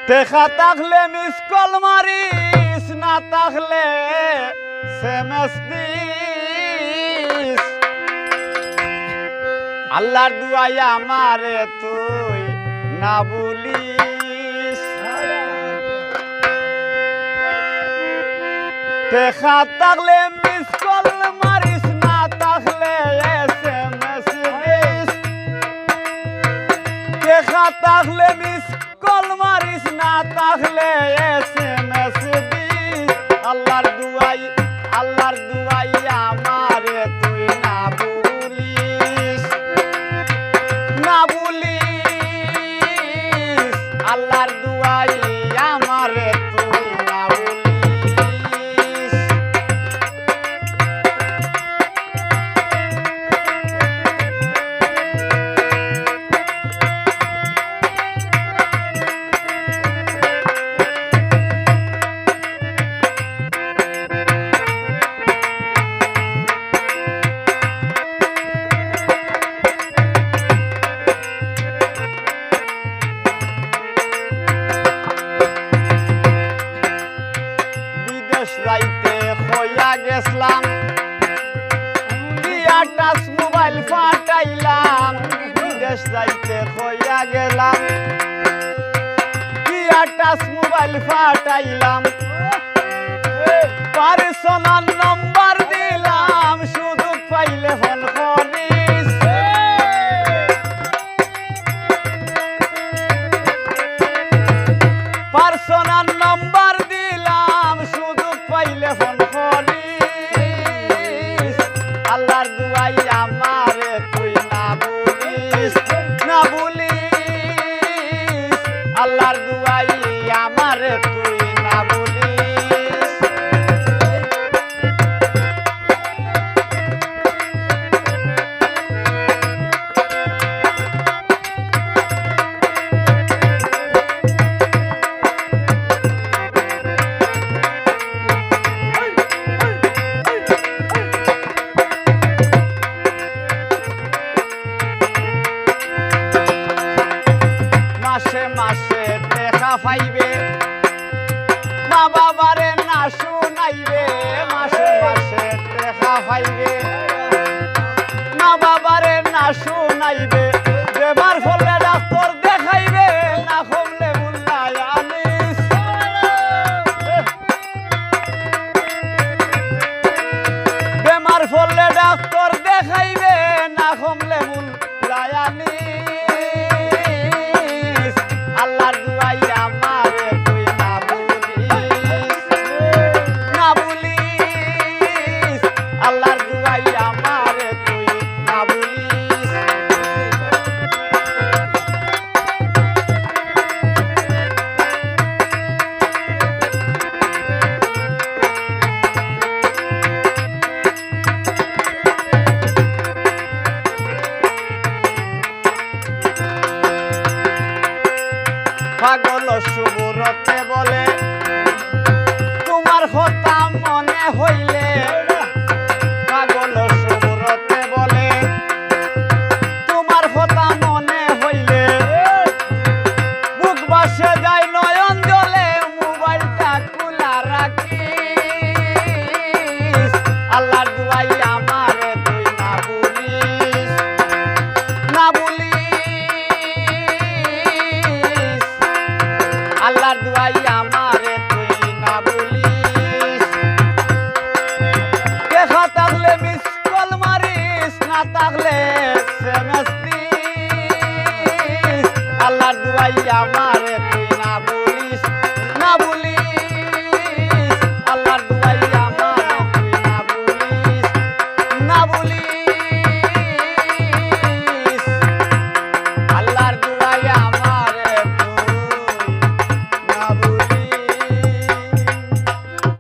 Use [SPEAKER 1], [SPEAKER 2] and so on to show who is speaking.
[SPEAKER 1] টেকা থাকলে miss call মারিস, না থাকলে সেমেস দিস। আল্লাহর দুয়াই আমারে তুই না বলিস। টেকা থাকলে মিস কল মারিস, না থাকলে এসএমএস দিস। টেকা থাকলে মিস কল মারিস, না থাকলে এসএমএস দিস। আল্লাহর দুয়াই আমারে তুই না বলিস, না বলিস। আল্লাহর দুয়াই আমারে তুই না বলিস। রাইতে হইয়া গেছলাম, দিয়া টাচ মোবাইল ফাটাইলাম। বিদেশ যাইতে হইয়া গেলাম, দিয়া টাচ মোবাইল ফাটাইলাম। পার্সোনাল নম্বর দিলাম, সুযোগ পাইলে ফোন করিস। পার্সোনাল নম্বর দিলাম, সুযোগ পাইলে ফোন করিস। আল্লাহর দুয়াই আমারে তুই না বলিস, না বলিস। আল্লাহর দুয়াই আমারে তুই না বলিস। মাসে মাসে দেখা পাইবে, মা বাবারে না শুনাইবে। মাসে মাসে দেখা পাইবে, মা বাবারে না শুনাইবে। বেমার হলে ডাক্তার দেখাইবে, না কমলে মুল্লাই আনিস। বেমার হলে ডাক্তার দেখাইবে, না কমলে মুল্লাই আনিস। আল্লাহর দুয়াই আমারে তুই না বলিস, না বলিস। আল্লাহর দুয়াই আমারে তুই না বলিস। পাগল সুবুরতে বলে, তোমার কথা মনে হইলে। পাগল সুবুরতে বলে, তোমার কথা মনে হইলে। বুক বাসে যায় নয়ন জলে, মোবাইলটা খোলা রাখিস। আল্লাহর দুয়াই আমারে তুই না বলিস, না বলিস। আল্লাহর দুয়াই আমারে তুই না বলিস। দেখা থাকলে মিস কল মারিস, না থাকলে এসএমএস দিস। আল্লাহর দুয়াই আমারে তুই না বলিস, না বলিস।